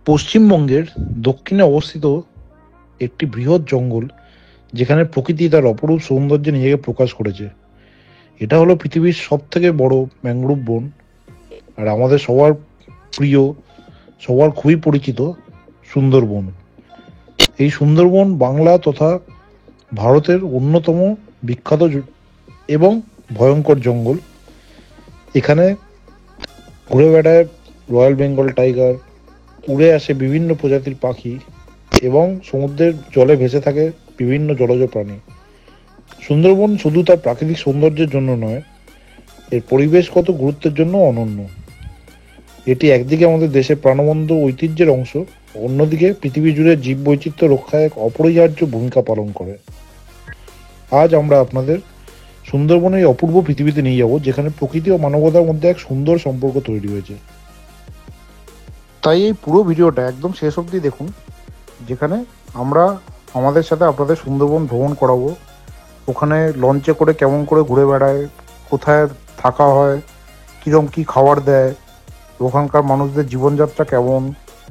পশ্চিমবঙ্গের দক্ষিণে অবস্থিত একটি বৃহৎ জঙ্গল, যেখানে প্রকৃতি তার অপরূপ সৌন্দর্যে নিজেকে প্রকাশ করেছে। এটা হলো পৃথিবীর সব থেকে বড় ম্যানগ্রোভ বন, আর আমাদের সবার প্রিয়, সবার খুবই পরিচিত সুন্দরবন। এই সুন্দরবন বাংলা তথা ভারতের অন্যতম বিখ্যাত এবং ভয়ঙ্কর জঙ্গল। এখানে ঘুরে বেড়ায় রয়্যাল বেঙ্গল টাইগার, উড়ে আসে বিভিন্ন প্রজাতির পাখি এবং সমুদ্রের জলে ভেসে থাকে বিভিন্ন জলজ প্রাণী। সুন্দরবন শুধু তার প্রাকৃতিক সৌন্দর্যের জন্য নয়, এর পরিবেশগত গুরুত্বের জন্য অনন্য। এটি একদিকে আমাদের দেশের প্রাণবন্ত ঐতিহ্যের অংশ, অন্যদিকে পৃথিবী জুড়ে জীববৈচিত্র্য রক্ষায় এক অপরিহার্য ভূমিকা পালন করে। আজ আমরা আপনাদের সুন্দরবনের এই অপূর্ব পৃথিবীতে নিয়ে যাব, যেখানে প্রকৃতি ও মানবতার মধ্যে এক সুন্দর সম্পর্ক তৈরি হয়েছে। তাই এই পুরো ভিডিওটা একদম শেষ অবধি দেখুন, যেখানে আমরা আমাদের সাথে আপনাদের সুন্দরবন ভ্রমণ করাবো। ওখানে লঞ্চে করে কেমন করে ঘুরে বেড়ায়, কোথায় থাকা হয়, কীরকম কী খাবার দেয়, ওখানকার মানুষদের জীবনযাত্রা কেমন,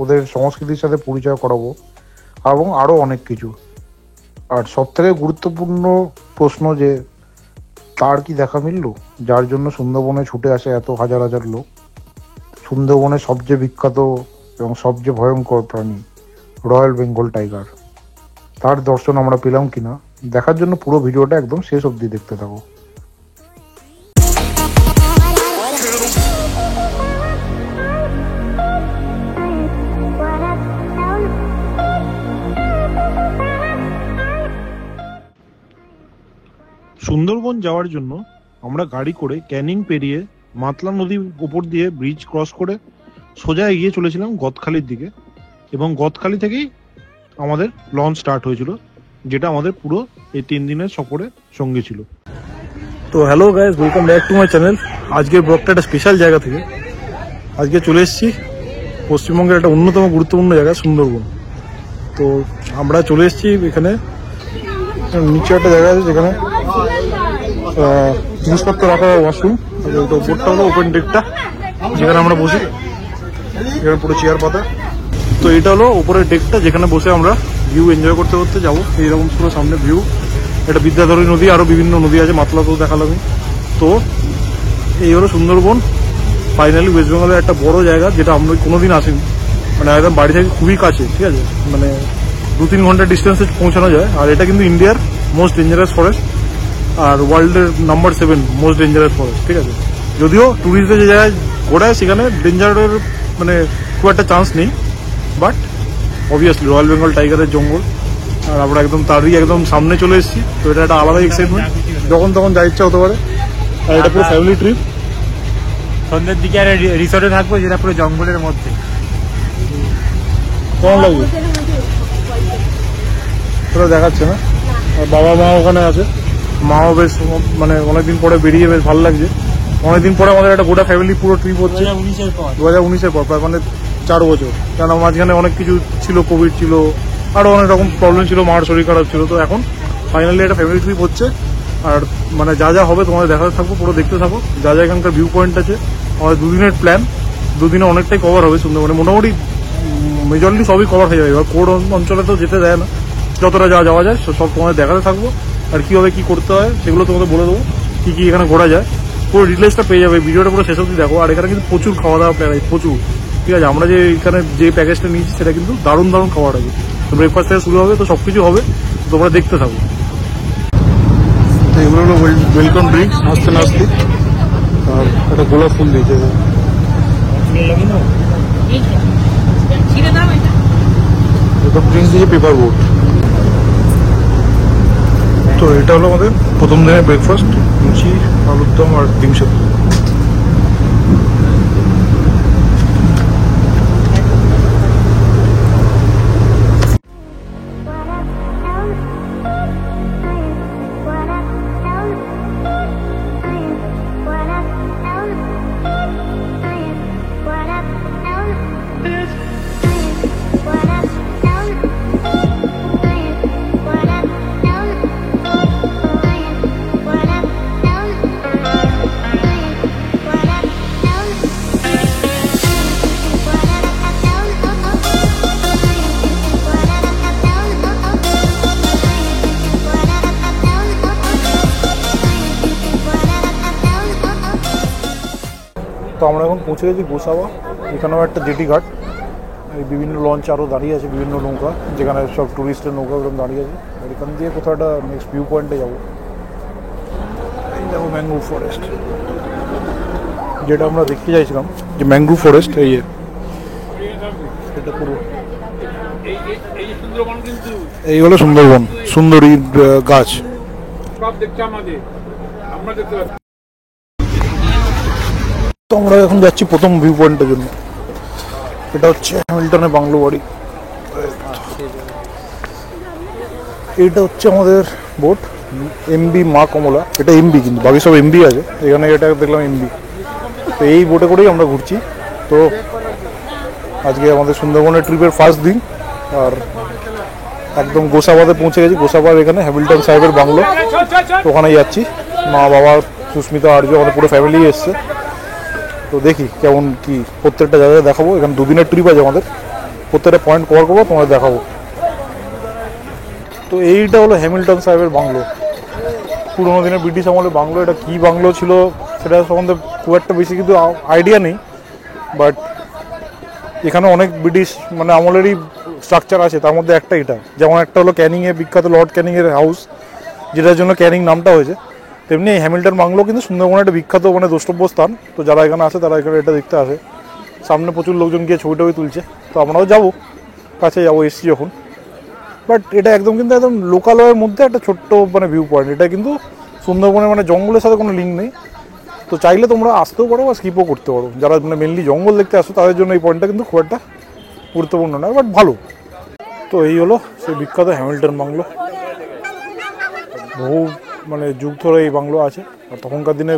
ওদের সংস্কৃতির সাথে পরিচয় করাবো এবং আরও অনেক কিছু। আর সবথেকে গুরুত্বপূর্ণ প্রশ্ন, যে তার কি দেখা মিলল যার জন্য সুন্দরবনে ছুটে আসে এত হাজার হাজার লোক? সুন্দরবনের সবচেয়ে বিখ্যাত এবং সবচেয়ে ভয়ঙ্কর প্রাণী রয়্যাল বেঙ্গল টাইগার, তার দর্শন আমরা পেলাম কিনা দেখার জন্য পুরো ভিডিওটা একদম শেষ অবধি দেখতে থাকো। সুন্দরবন যাওয়ার জন্য আমরা গাড়ি করে ক্যানিং পেরিয়ে মাতলা নদীর উপর দিয়ে ব্রিজ ক্রস করে সোজা এগিয়ে চলেছিলাম গদখালির দিকে, এবং গদখালি থেকেই আমাদের লঞ্চ স্টার্ট হয়েছিল, যেটা আমাদের পুরো এই 3 দিনের সফরে সঙ্গী ছিল। তো hello guys, welcome back to my channel. আজকের ব্লগটা একটা স্পেশাল জায়গা থেকে। আজকে চলে এসেছি পশ্চিমবঙ্গের একটা অন্যতম গুরুত্বপূর্ণ জায়গা সুন্দরবন। তো আমরা চলে এসেছি এখানে, নিচে একটা জায়গা আছে যেখানে জিনিসপত্র রাখা ওয়াশরুম। ওপরটা হলো ওপেন ডেকটা, যেখানে আমরা বসি, এখানে পুরো চেয়ার পাতা। তো এটা হলো ওপরের ডেকটা, যেখানে বসে আমরা ভিউ এনজয় করতে করতে যাবো। এইরকম পুরো সামনে ভিউ। এটা বিদ্যাধরী নদী, আরো বিভিন্ন নদী আছে, মাতলাতেও দেখালাম। তো এই হলো সুন্দরবন। ফাইনালি ওয়েস্ট বেঙ্গলের একটা বড় জায়গা, যেটা আমরা কোনোদিন আসিনি। মানে একদম বাড়ি থেকে খুবই কাছে, ঠিক আছে, মানে 2-3 ঘন্টার ডিস্টেন্সে পৌঁছানো যায়। আর এটা কিন্তু ইন্ডিয়ার মোস্ট ডেঞ্জারাস ফরেস্ট, আর ওয়ার্ল্ডের নাম্বার 7 মোস্ট ডেঞ্জারাস ফরেস্ট, ঠিক আছে। যদিও ট্যুরিস্টদের যে জায়গায় ঘোরায় সেখানে ডেঞ্জারের মানে খুব একটা চান্স নেই, বাট অবভিয়াসলি রয়্যাল বেঙ্গল টাইগারের জঙ্গল, আর আমরা একদম তারই একদম সামনে চলে এসেছি। তো এটা একটা আলাদা এক্সাইটমেন্ট, যখন তখন যা ইচ্ছা হতে পারে। আর এটা পুরো ফ্যামিলি ট্রিপ। সন্ধ্যের দিকে আর রিসোর্টে থাকবো, যেটা পুরো জঙ্গলের মধ্যে। কেমন লাগবে ওটা দেখাচ্ছে না? আর বাবা মা ওখানে আছে, মাও বেশ মানে অনেকদিন পরে বেরিয়ে বেশ ভালো লাগছে। অনেকদিন পরে আমাদের একটা গোটা ফ্যামিলি পুরো ট্রিপ হচ্ছে 2019-এর পর, প্রায় মানে 4 বছর। কেন মাঝখানে অনেক কিছু ছিল, কোভিড ছিল, আরো অনেক রকম প্রবলেম ছিল, মার শরীর খারাপ ছিল। তো এখন ফাইনালি একটা ফ্যামিলি ট্রিপ হচ্ছে। আর মানে যা যা হবে তোমাদের দেখাতে থাকবো, পুরো দেখতে থাকো। যা যা এখানকার ভিউ পয়েন্ট আছে, আমাদের 2 দিনের প্ল্যান, 2 দিনে অনেকটাই কভার হবে সুন্দরবনে। মোটামুটি মেজরলি সবই কভার হয়ে যাবে। এবার কোড অঞ্চলে তো যেতে দেয় না, যতটা যা যাওয়া যায় সব তোমাদের দেখাতে থাকবো। আর কীভাবে কী করতে হয় সেগুলো তোমাদের বলে দেবো, কী কী এখানে ঘোরা যায়, পুরো ডিটেলসটা পেয়ে যাবে। ভিডিওটা পুরো শেষ অবধি দেখো। আর এখানে কিন্তু প্রচুর খাওয়া দাওয়া প্যাকেজ, প্রচুর, ঠিক আছে। আমরা যে এখানে যে প্যাকেজটা নিয়েছি সেটা কিন্তু দারুণ দারুণ খাবার আছে। তো ব্রেকফাস্ট থেকে শুরু হবে, তো সব কিছু হবে, তোমরা দেখতে থাকো। এগুলো হলো ওয়েলকাম ড্রিঙ্কস, নাচতে নাচতে। আর একটা গোলাপ ফুল দিয়েছে, ড্রিঙ্কস দিয়েছে পেপার বোট। তো এটা হলো আমাদের প্রথম দিনের ব্রেকফাস্ট, লুচি, আলুর দম আর ডিম সেদ্ধ। তো আমরা এখন পৌঁছে গেছি গোসাবা। এখানেও একটা জেটি ঘাট, এই বিভিন্ন লঞ্চ আরও দাঁড়িয়ে আছে, বিভিন্ন নৌকা, যেখানে সব ট্যুরিস্টের নৌকা ওরকম দাঁড়িয়ে আছে। আর এখান দিয়ে কোথাও একটা নেক্সট ভিউ পয়েন্টে যাবো। এই দেখো ম্যাঙ্গ্রোভ ফরেস্ট, যেটা আমরা দেখতে চাইছিলাম, যে ম্যাঙ্গ্রোভ ফরেস্ট এই এটা পুরো এই হলো সুন্দরবন, সুন্দরী গাছ। তো আমরা এখন যাচ্ছি প্রথম ভিউ পয়েন্টের জন্য। এটা হচ্ছে হ্যামিল্টনের বাংলো বাড়ি। এইটা হচ্ছে আমাদের বোট এমবি মা কমলা। এটা এমবি, কিন্তু বাকি সব এমবি আছে, এখানে এটা দেখলাম এমবি। তো এই বোটে করেই আমরা ঘুরছি। তো আজকে আমাদের সুন্দরবনের ট্রিপের ফার্স্ট দিন, আর একদম গোসাবাদে পৌঁছে গেছি। গোসাবাদ এখানে হ্যামিল্টন সাহেবের বাংলো, তো ওখানে যাচ্ছি। মা বাবা সুস্মিতা আর্য আমাদের পুরো ফ্যামিলি এসছে। তো দেখি কেমন কি, প্রত্যেকটা জায়গায় দেখাবো। এখানে দুদিনের ট্রিপ আছে আমাদের, প্রত্যেকটা পয়েন্ট কভার করবো, তোমাদের দেখাবো। তো এইটা হলো হ্যামিল্টন সাহেবের বাংলো, পুরোনো দিনের ব্রিটিশ আমলের বাংলো। এটা কী বাংলো ছিল সেটা সম্বন্ধে খুব একটা বেশি কিন্তু আইডিয়া নেই, বাট এখানে অনেক ব্রিটিশ মানে আমলেরই স্ট্রাকচার আছে, তার মধ্যে একটা এটা। যেমন একটা হলো ক্যানিংয়ে বিখ্যাত লর্ড ক্যানিংয়ের হাউস, যেটার জন্য ক্যানিং নামটা হয়েছে, তেমনি এই হ্যামিল্টন বাংলো কিন্তু সুন্দরবনের একটা বিখ্যাত মানে দ্রষ্টব্য স্থান। তো যারা এখানে আসে তারা এখানে এটা দেখতে আসে। সামনে প্রচুর লোকজন গিয়ে ছবি টবি তুলছে, তো আমরাও যাবো, কাছে যাবো, এসছি যখন। বাট এটা একদম কিন্তু একদম লোকালয়ের মধ্যে একটা ছোট্ট মানে ভিউ পয়েন্ট। এটা কিন্তু সুন্দরবনের মানে জঙ্গলের সাথে কোনো লিঙ্ক নেই। তো চাইলে তোমরা আসতেও পারো বা স্কিপও করতে পারো। যারা মানে মেনলি জঙ্গল দেখতে আসো তাদের জন্য এই পয়েন্টটা কিন্তু খুব একটা গুরুত্বপূর্ণ নয়, বাট ভালো। তো এই হলো সেই বিখ্যাত হ্যামিল্টন বাংলো। বহু মানে যুগ ধরে এই বাংলো আছে। আর তখনকার দিনে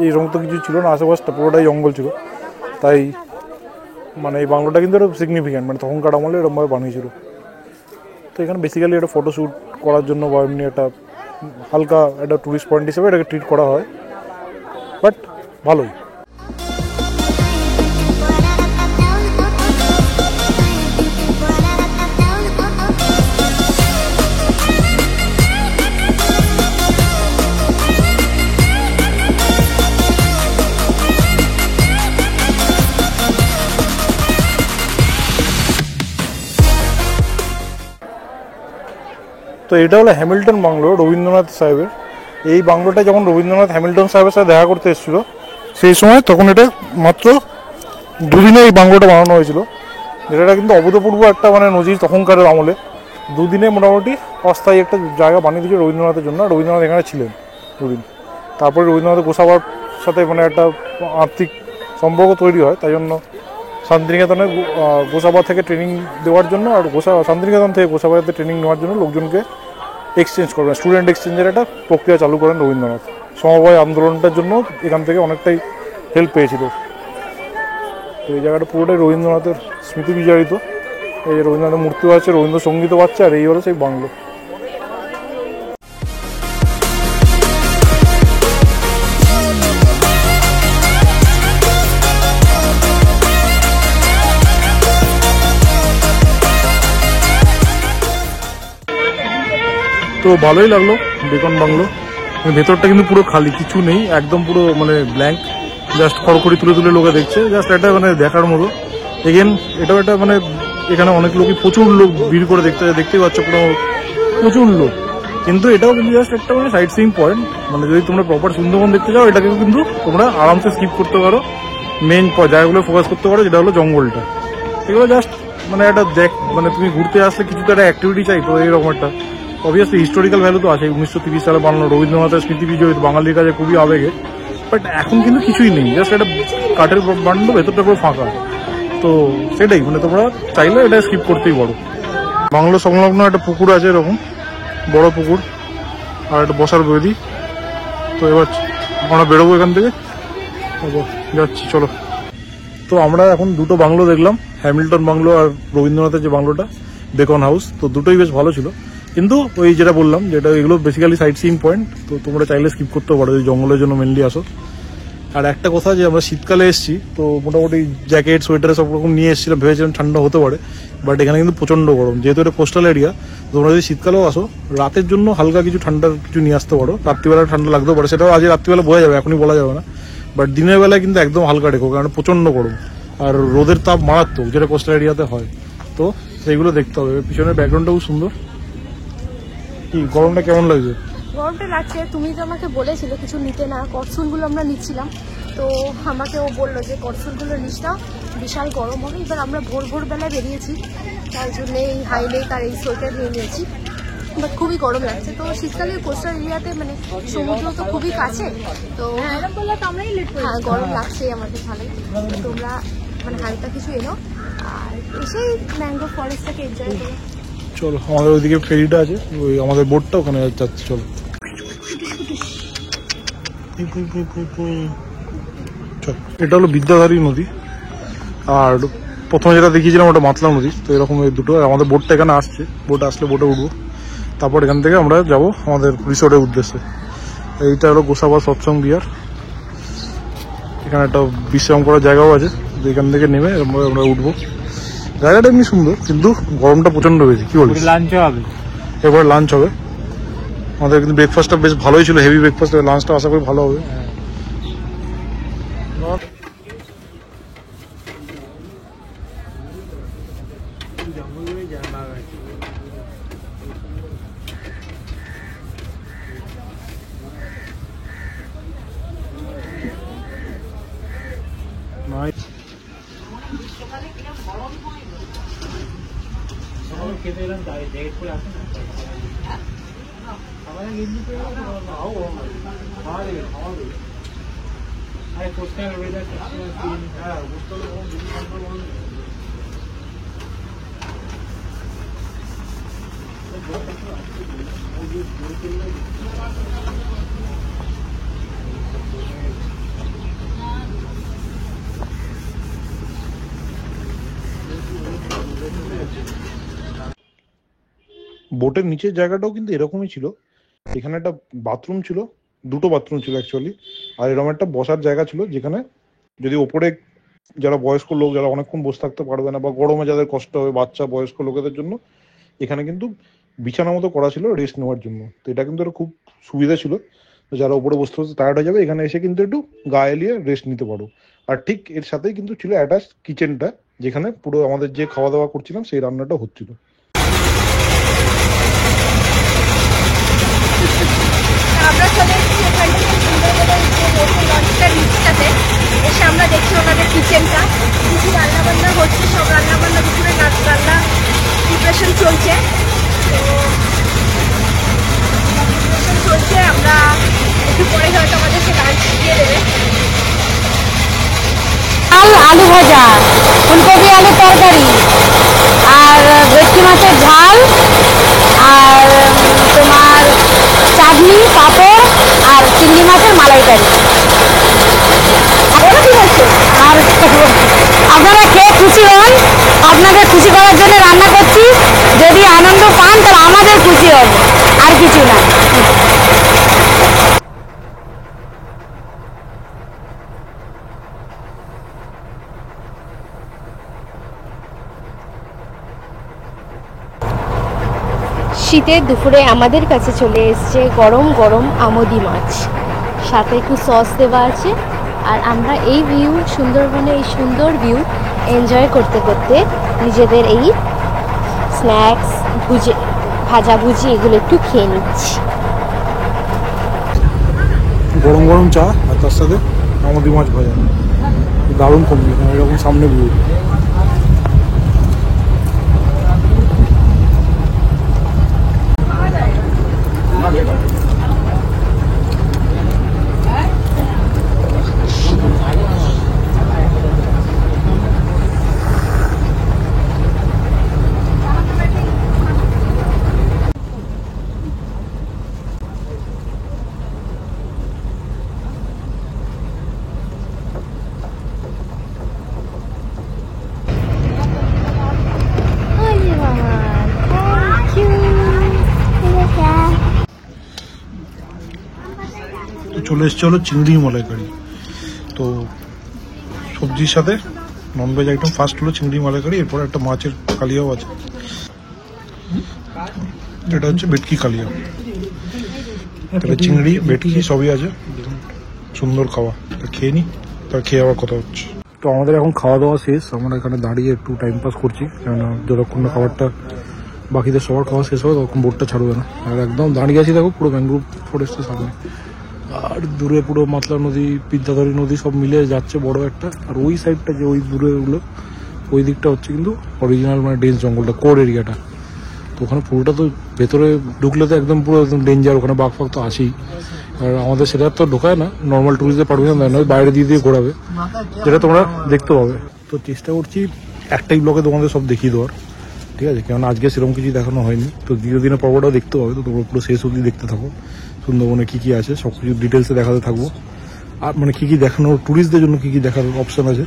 এই সমস্ত কিছু ছিল না, আশেপাশটা পুরোটাই জঙ্গল ছিল। তাই মানে এই বাংলোটা কিন্তু একটা সিগনিফিক্যান্ট, মানে তখনকার আমলে এরকমভাবে বানিয়েছিল। তো এখানে বেসিক্যালি একটা ফটোশ্যুট করার জন্য বা এমনি একটা হালকা একটা ট্যুরিস্ট পয়েন্ট হিসেবে এটাকে ট্রিট করা হয়, বাট ভালোই। তো এটা হলো হ্যামিল্টন বাংলো রবীন্দ্রনাথ সাহেবের। এই বাংলোটা যখন রবীন্দ্রনাথ হ্যামিল্টন সাহেবের সাথে দেখা করতে এসেছিলো সেই সময়, তখন এটা মাত্র দুদিনে এই বাংলোটা বানানো হয়েছিল, যেটা কিন্তু অভূতপূর্ব একটা মানে নজির তখনকার আমলে। দুদিনে মোটামুটি অস্থায়ী একটা জায়গা বানিয়ে দিয়েছিল রবীন্দ্রনাথের জন্য। রবীন্দ্রনাথ এখানে ছিলেন দুদিন। তারপরে রবীন্দ্রনাথ গোসাবার সাথে মানে একটা আর্থিক সম্পর্ক তৈরি হয়, তাই জন্য শান্তিনিকেতনে গোসাবা থেকে ট্রেনিং দেওয়ার জন্য, আর শান্তিনিকেতন থেকে গোসাবাতে ট্রেনিং নেওয়ার জন্য লোকজনকে এক্সচেঞ্জ করবেন, স্টুডেন্ট এক্সচেঞ্জের একটা প্রক্রিয়া চালু করেন রবীন্দ্রনাথ। সমবায় আন্দোলনটার জন্য এখান থেকে অনেকটাই হেল্প পেয়েছিল। তো এই জায়গাটা পুরোটাই রবীন্দ্রনাথের স্মৃতি বিজড়িত। এই রবীন্দ্রনাথের মূর্তিও আছে, রবীন্দ্রসঙ্গীতও পাচ্ছে, আর এই হলো সেই বাংলো। তো ভালোই লাগলো বেকন বাংলো। ভেতরটা কিন্তু পুরো খালি, কিছু নেই, একদম পুরো মানে ব্ল্যাঙ্ক। জাস্ট খড়খড়ি তুলে তুলে লোকে দেখছে, জাস্ট এটা মানে দেখার মতো। এগেন এটাও একটা মানে এখানে অনেক লোকই, প্রচুর লোক ভিড় করে দেখতেই পাচ্ছ, পুরো প্রচুর লোক। কিন্তু এটাও কিন্তু জাস্ট একটা মানে সাইট সিইং পয়েন্ট। মানে যদি তোমরা প্রপার সুন্দরবন দেখতে যাও, এটাকেও কিন্তু তোমরা আরামসে স্কিপ করতে পারো। মেন জায়গাগুলো ফোকাস করতে পারো, যেটা হলো জঙ্গলটা। এগুলো জাস্ট মানে একটা মানে তুমি ঘুরতে আসলে কিছু তো একটা অ্যাক্টিভিটি চাই, তো এইরকম একটা অবভিয়াসলি হিস্টোরিক্যাল ভ্যালু তো আছে। 1930 সালে বানানো, রবীন্দ্রনাথের স্মৃতি বিজড়িত, বাঙালির কাছে খুবই আবেগে। বাট এখন কিন্তু কিছুই নেই, জাস্ট একটা কাঠের বানানো, ভেতরটা পুরো ফাঁকা। তো সেটাই মানে তোমরা চাইলে এটা স্কিপ করতেই পারো। বাংলো সংলগ্ন একটা পুকুর আছে, এরকম বড় পুকুর, আর একটা বসার বেদি। তো এবার আমরা বেরোবো এখান থেকে, যাচ্ছি, চলো। তো আমরা এখন দুটো বাংলো দেখলাম, হ্যামিল্টন বাংলো আর রবীন্দ্রনাথের যে বাংলোটা বেকন হাউস। তো দুটোই বেশ ভালো ছিল, কিন্তু ওই যেটা বললাম, যেটা এগুলো বেসিক্যালি সাইট সিইং পয়েন্ট। তো তোমরা চাইলে স্কিপ করতেও পারো যদি জঙ্গলের জন্য মেনলি আসো। আর একটা কথা, যে আমরা শীতকালে এসেছি, তো মোটামুটি জ্যাকেট সোয়েটার সব রকম নিয়ে এসেছিলাম, ভেবেছিলাম ঠান্ডা হতে পারে, বাট এখানে কিন্তু প্রচন্ড গরম। যেহেতু এটা কোস্টাল এরিয়া, তোমরা যদি শীতকালেও আসো, রাতের জন্য হালকা কিছু ঠান্ডার কিছু নিয়ে আসতে পারো। রাত্রিবেলা ঠান্ডা লাগতেও পারে, সেটাও আজ রাত্রিবেলা বোঝা যাবে, এখনই বলা যাবে না। বাট দিনের বেলায় কিন্তু একদম হালকা রেখো, কারণ প্রচন্ড গরম আর রোদের তাপ মারাত্মক, যেটা কোস্টাল এরিয়াতে হয়। তো সেইগুলো দেখতে হবে। পিছনের ব্যাকগ্রাউন্ডটাও সুন্দর। কি গরমটা কেমন লাগছে? গরমটা লাগছে। তুমি তো আমাকে বলেছিলে কিছু নিতে না, করসুলগুলো আমরা নিচ্ছিলাম, তো আমাকে ও বললো যে করসুলগুলো নিস না, বিশাল গরম হবে। এবার আমরা ভোরবেলায় বেরিয়েছি, তার জন্য এই হাইনেক আর এই সোয়েটার নিয়ে নিয়েছি, বাট খুবই গরম লাগছে। তো শীতকালে কোস্টাল এরিয়াতে মানে সমুদ্র তো খুবই কাছে, তো হ্যাঁ গরম লাগছে আমাদের ভালোই। তো তোমরা মানে হালকা কিছু এনো আর এসেই ম্যাঙ্গো ফরেস্টটাকে এনজয় করো। চলো, আমাদের ওইদিকে ফেরিটা আছে, ওই আমাদের বোটটা ওখানে যাচ্ছে। চলো এটা হলো বিদ্যাধারী নদী, আর প্রথমে যেটা দেখিয়েছিলাম ওটা মাতলা নদী। তো এরকম এই দুটো, আমাদের বোটটা এখানে আসছে, বোট আসলে বোটে উঠবো, তারপর এখান থেকে আমরা যাব আমাদের রিসোর্টের উদ্দেশ্যে। এইটা হলো গোসাবা সৎসঙ্গ বিহার, এখানে একটা বিশ্রাম করার জায়গাও আছে। এখান থেকে নেমে আমরা উঠবো। জায়গাটা এমনি সুন্দর, কিন্তু গরমটা প্রচন্ড বেশি। কি বলিস? লাঞ্চ হবে, এরপরে লাঞ্চ হবে আমাদের, কিন্তু ব্রেকফাস্টটা বেশ ভালোই ছিল, হেভি ব্রেকফাস্ট। লাঞ্চটা আশা করি ভালো হবে। বোটের নিচের জায়গাটাও কিন্তু এরকমই ছিল। এখানে একটা বাথরুম ছিল, দুটো বাথরুম ছিল অ্যাকচুয়ালি, আর এরকম একটা বসার জায়গা ছিল, যেখানে যদি ওপরে যারা বয়স্ক লোক, যারা অনেকক্ষণ বসে থাকতে পারবে না বা গরমে যাদের কষ্ট হবে, বাচ্চা বয়স্ক লোকেদের জন্য এখানে কিন্তু বিছানা মতো করা ছিল রেস্ট নেওয়ার জন্য। তো এটা কিন্তু একটা খুব সুবিধা ছিল। তো যারা উপরে বসতে বসতে টায়ার্ড হয়ে যাবে, এখানে এসে কিন্তু একটু গায়ে এলিয়ে রেস্ট নিতে পারো। আর ঠিক এর সাথেই কিন্তু ছিল অ্যাটাচ কিচেনটা, যেখানে পুরো আমাদের যে খাওয়া দাওয়া করছিলাম সেই রান্নাটা হচ্ছিল। আমরা চলে এসেছি এখান থেকে সুন্দরবনের যে নতুন লঞ্চটার নিচটাতে এসে আমরা দেখছি ওনাদের কিচেনটা, কিছু রান্নাবান্না হচ্ছে, সব রান্নাবান্না দুপুরে রান্না প্রিপারেশন চলছে। তো প্রিপারেশন চলছে, আমরা একটু পরে হয়তো আমাদের সে লাঞ্চ দিয়ে দেবে। আলু ভাজা, ফুলকপি আলুর তরকারি, আর ভেটকি মাছের ঝাল, আর তোমার চাটনি, পাঁপড়, আর চিংড়ি মাছের মালাইকারি। আর আপনারা খেয়ে খুশি হন, আপনাদের খুশি করার জন্য রান্না করছি। যদি আনন্দ পান তাহলে আমাদের খুশি হবে, আর কিছু না। শীতের দুপুরে আমাদের কাছে চলে এসছে গরম গরম আমোদি মাছ, সাথে একটু সস দেওয়া আছে। আর আমরা এই ভিউ, সুন্দরবনে এই সুন্দর ভিউ এনজয় করতে করতে নিজেদের এই স্ন্যাক্স, ভাজাভুজি এগুলো একটু খেয়ে নিচ্ছি। গরম গরম চা আর তার সাথে আমোদি মাছ ভাজা, দারুণ কম্বিনেশন। এরকম সামনে ভিউ। চলে এসছে হলো চিংড়ি মালাইকারি। তো সবজির সাথে ননভেজ আইটেম ফার্স্ট হলো চিংড়ি মালাইকারি, এরপর একটা মাছের কালিয়াও আছে, এটা হচ্ছে ভেটকি কালিয়া। তাহলে চিংড়ি ভেটকি সবই আছে। সুন্দর খাওয়া, খেয়ে নি, তার খেয়ে আবার কথা হচ্ছে। তো আমাদের এখন খাওয়া দাওয়া শেষ, আমরা এখানে দাঁড়িয়ে একটু টাইম পাস করছি, কেননা যতক্ষণ না খাবারটা বাকিদের সবার খাওয়া শেষ হবে তখন বোটটা ছাড়বে না। আর একদম দাঁড়িয়ে আছি দেখো পুরো ম্যানগ্রোভ ফরেস্টের সামনে, আর দূরে পুরো মাতলা নদী, বিদ্যাধরী নদী সব মিলে যাচ্ছে বড় একটা। আর ওই সাইডটা যে ওই দূরে ওগুলো, ওই দিকটা হচ্ছে কিন্তু অরিজিনাল মানে ডেন্স জঙ্গলটা, কোর এরিয়াটা। তো ওখানে পুরোটা তো ভেতরে ঢুকলে তো একদম পুরো একদম ডেঞ্জার, ওখানে বাঘ ফাঘ তো আছেই। আর আমাদের সেটা তো ঢোকায় না, নর্মাল টুরিস্টদের পারমিশন দেয় না, বাইরে দিয়ে ঘোরাবে, যেটা তোমরা দেখতে পাবে। তো চেষ্টা করছি একটাই ব্লগে তোমাদের সব দেখিয়ে দেওয়ার, ঠিক আছে, কেননা আজকে সেরকম কিছু দেখানো হয়নি। তো দ্বিতীয় দিনের পর্বটাও দেখতে পাবে, তো তোমরা পুরো শেষ অবধি দেখতে থাকো। সুন্দরবনে কী কী আছে সব কিছু ডিটেলসে দেখাতে থাকবো, আর মানে কী কী দেখানো, ট্যুরিস্টদের জন্য কী কী দেখার অপশান আছে,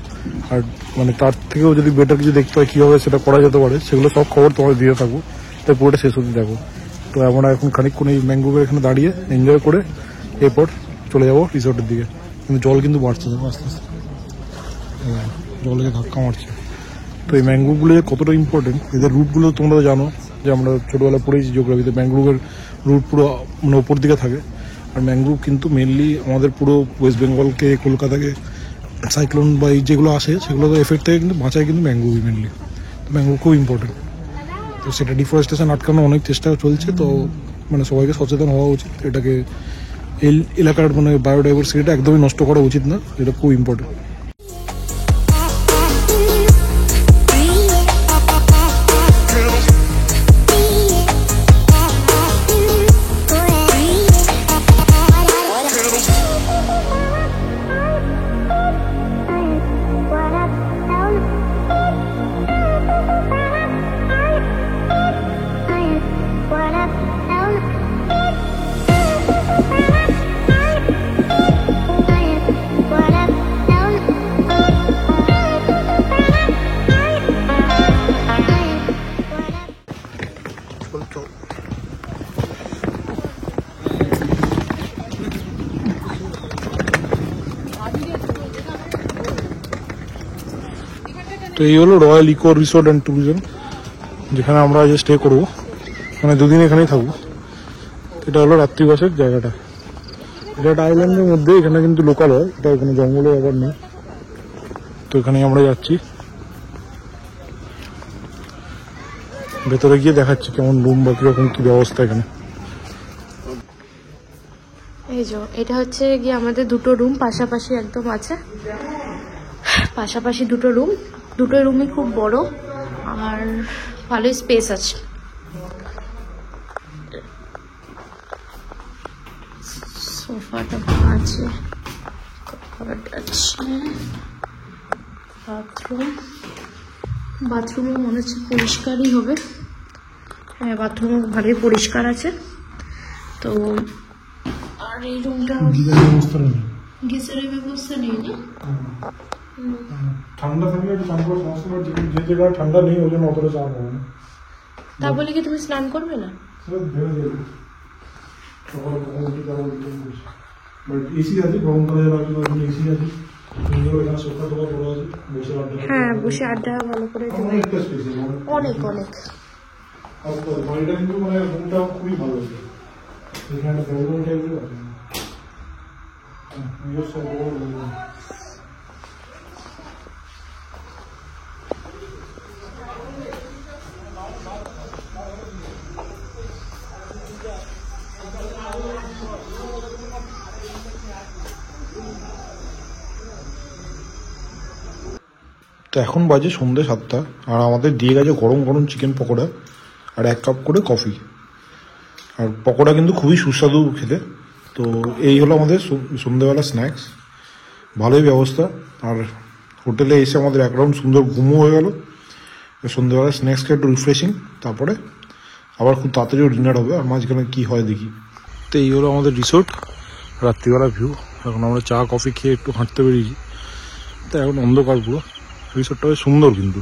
আর মানে তার থেকেও যদি বেটার কিছু দেখতে হয় কীভাবে সেটা করা যেতে পারে, সেগুলো সব খবর তোমাদের দিয়ে থাকবো। তাই পুরোটা শেষ অবধি দেখো। তো আমরা এখন খানিকক্ষণ এই ম্যানগ্রোভের এখানে দাঁড়িয়ে এনজয় করে এরপর চলে যাবো রিসোর্টের দিকে। কিন্তু জল কিন্তু বাড়ছে আস্তে আস্তে, জলে ধাক্কা মারছে। তো এই ম্যানগ্রোভগুলো কতটা ইম্পর্টেন্ট, এদের রুটগুলো তোমরা জানো যে আমরা ছোটোবেলায় পড়েছি জিওগ্রাফিতে, ম্যানগ্রোভের রুট পুরো মানে ওপর দিকে থাকে। আর ম্যানগ্রোভ কিন্তু মেনলি আমাদের পুরো ওয়েস্ট বেঙ্গলকে, কলকাতাকে সাইক্লোন বা এই যেগুলো আসে সেগুলো এফেক্ট থেকে কিন্তু বাঁচায় কিন্তু ম্যানগ্রোভই মেনলি। তো ম্যানগ্রোভ খুব ইম্পর্টেন্ট। তো সেটা ডিফরেস্টেশন আটকানোর অনেক চেষ্টা চলছে, তো মানে সবাইকে সচেতন হওয়া উচিত। এটাকে এই এলাকার মানে বায়োডাইভার্সিটিটা একদমই নষ্ট করা উচিত না, এটা খুব ইম্পর্টেন্ট। তো এই হলো royal eco resort and tourism, যেখানে আমরা আজ স্টে করবো, মানে দুদিন এখানেই থাকবো। এটা হলো রাত্রিবাসের জায়গাটা, এটা একটা আইল্যান্ডের মধ্যে, এখানে কিন্তু লোকাল হয়, এটা এখানে জঙ্গলের ব্যাপার নেই। তো এখানে আমরা যাচ্ছি, ভেতরে গিয়ে দেখাচ্ছি কেমন রুম বা কিরকম কি ব্যবস্থা এখানে। এই যে এটা হচ্ছে গিয়ে আমাদের দুটো রুম পাশাপাশি একদম আছে, পাশাপাশি দুটো রুম, দুটো রুমই খুব বড় আর ভালোই স্পেস আছে। সোফাটা আছে, বাথরুমে মনে হচ্ছে পরিষ্কারই হবে, হ্যাঁ বাথরুমে ভালোই পরিষ্কার আছে। তো আর এই রুমটা গিজারের ব্যবস্থা নেই না, ঠান্ডা থাকলে চান করার সমস্যা, যে জায়গায় ঠান্ডা নেই ওই জন্য অতটা চান হবে না। তা বলে কি তুমি স্নান করবে না? এসি আছে, গরমকালে এসি আছে, হ্যাঁ বসে আড্ডা ভালো করে অনেক অনেক। বাড়িটা কিন্তু মানে রুমটা খুবই ভালো আছে, এখানে বেলকনি টাইপের আছে, নিজস্ব তো এখন বাজে সন্ধ্যে 7টা, আর আমাদের দিয়ে গেছে গরম গরম চিকেন পকোড়া আর 1 কাপ করে কফি। আর পকোড়া কিন্তু খুবই সুস্বাদু খেতে। তো এই হলো আমাদের সন্ধ্যেবেলা স্ন্যাক্স, ভালোই ব্যবস্থা। আর হোটেলে এসে আমাদের এক রাউন্ড সুন্দর ঘুমও হয়ে গেল। সন্ধ্যেবেলা স্ন্যাক্স খেয়ে একটু রিফ্রেশিং, তারপরে আবার খুব তাড়াতাড়িও ডিনার হবে। আর মাঝখানে কী হয় দেখি। তো এই হলো আমাদের রিসোর্ট, রাত্রিবেলা ভিউ। এখন আমরা চা কফি খেয়ে একটু হাঁটতে বেরিয়েছি। তো এখন অন্ধকার পুরো। রিসোর্টটা বেশ সুন্দর, কিন্তু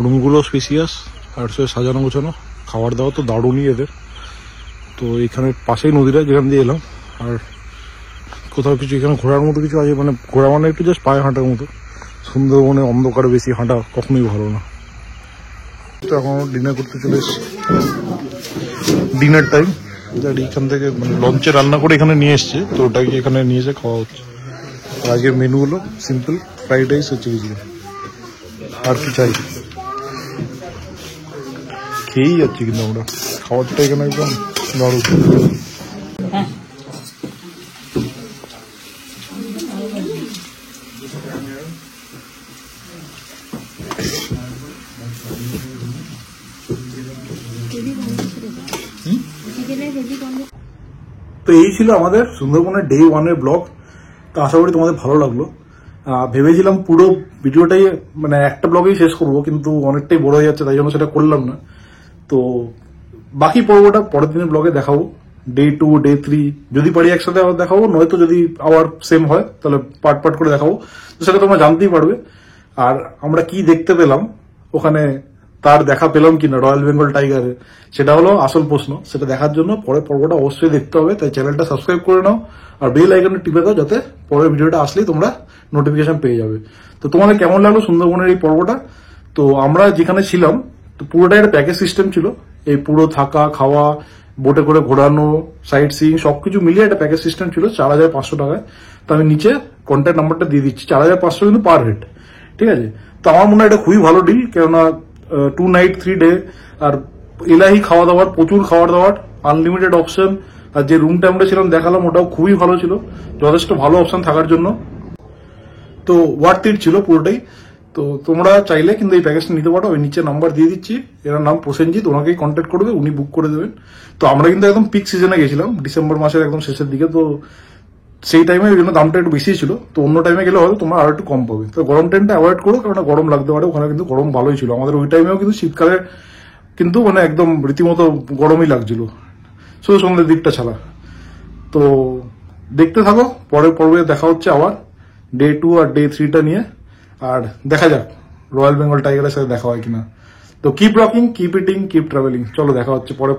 রুমগুলো স্পেসিয়াস আর সে সাজানো গোছানো, খাবার দাওয়া তো দারুণই এদের। তো এখানে পাশেই নদীটা, যেখান দিয়ে এলাম। আর কোথাও কিছু এখানে ঘোরার মতো কিছু আছে, মানে ঘোরা মানে একটু জাস্ট পায়ে হাঁটার মতো। সুন্দরবনে অন্ধকারে বেশি হাঁটা কখনোই ভালো না। তো এখন ডিনার করতে চলে এসেছি, ডিনার টাইম। এখান থেকে মানে লঞ্চে রান্না করে এখানে নিয়ে এসছে, তো ওটাকে এখানে নিয়ে এসে খাওয়া হচ্ছে। আজকের মেনু হলো সিম্পল ফ্রাইড রাইস আর চিলি চিকেন। আর কি চাই, খেয়েই যাচ্ছি কিন্তু আমরা, খাবারটা এখানে একদম নরম। তো এই ছিল আমাদের সুন্দরবনের ডে 1 ব্লগ। তো আশা করি তোমাদের ভালো লাগলো। ভেবেছিলাম পুরো ভিডিওটাই মানে একটা ব্লগেই শেষ করব, কিন্তু অনেকটাই বড় হয়ে যাচ্ছে, তাই জন্য সেটা করলাম না। তো বাকি পর্বটা পরের দিনের ব্লগে দেখাবো, ডে 2 ডে 3 যদি পারি একসাথে আবার দেখাবো, নয়তো যদি আবার সেম হয় তাহলে পার্ট পার্ট করে দেখাবো। তো সেটা তোমরা জানতেই পারবে। আর আমরা কি দেখতে পেলাম ওখানে, তার দেখা পেলাম কিনা রয়্যাল বেঙ্গল টাইগারে, সেটা হলো আসল প্রশ্ন। সেটা দেখার জন্য পরের পর্বটা অবশ্যই দেখতে হবে। তাই চ্যানেলটা সাবস্ক্রাইব করে নাও আর বেল আইকনে টিপে দাও, যাতে পরের ভিডিওটা আসলেই তোমরা নোটিফিকেশন পেয়ে যাবে। তো তোমাদের কেমন লাগলো সুন্দরবনের এই পর্বটা? তো আমরা যেখানে ছিলাম তো পুরোটাই একটা প্যাকেজ সিস্টেম ছিল। এই পুরো থাকা খাওয়া, বোটে করে ঘোরানো, সাইট সিইং সবকিছু মিলিয়ে একটা প্যাকেজ সিস্টেম ছিল 4,500 টাকায়। তো আমি নিচে কন্ট্যাক্ট নাম্বারটা দিয়ে দিচ্ছি, 4,500 কিন্তু পার হেড, ঠিক আছে? তো আমার মনে হয় এটা খুবই ভালো ডিল, কেননা 2 নাইট 3 ডে আর এলাহি খাওয়া দাওয়ার, প্রচুর খাওয়ার দাওয়ার, আনলিমিটেড অপশন। আর যে রুমটা আমরা ছিলাম দেখালাম, ওটাও খুবই ভালো ছিল, যথেষ্ট ভালো অপশন থাকার জন্য। তো ওয়ার্থ ইট ছিল পুরোটাই। তো তোমরা চাইলে কিন্তু এই প্যাকেজটা নিতে পারো। ওই নিচে নাম্বার দিয়ে দিচ্ছি, এর নাম প্রসেনজিৎ, ওনাকেই কন্ট্যাক্ট করবে, উনি বুক করে দেবেন। তো আমরা কিন্তু একদম পিক সিজনে গেছিলাম, ডিসেম্বর মাসের একদম শেষের দিকে। তো সেই টাইমে ওই জন্য দামটা একটু বেশি ছিল। তো অন্য টাইমে গেলে হয়তো তোমরা আরো একটু কম পাবে। তো গরম টাইমটা অ্যাভয়েড করো, কারণ গরম লাগতে পারে। ওখানে কিন্তু গরম ভালোই ছিল, আমাদের ওই টাইমেও কিন্তু শীতকালে কিন্তু মানে একদম রীতিমতো গরমই লাগছিল, শুধু সন্ধ্যের দিকটা ছাড়া। তো দেখতে থাকো, পরের পর্বে দেখা হচ্ছে আবার ডে 2 আর ডে 3টা নিয়ে। আর দেখা যাক রয়্যাল বেঙ্গল টাইগারের সাথে দেখা হয় কিনা। তো keep rocking, keep eating, keep travelling. চলো দেখা হচ্ছে পরে।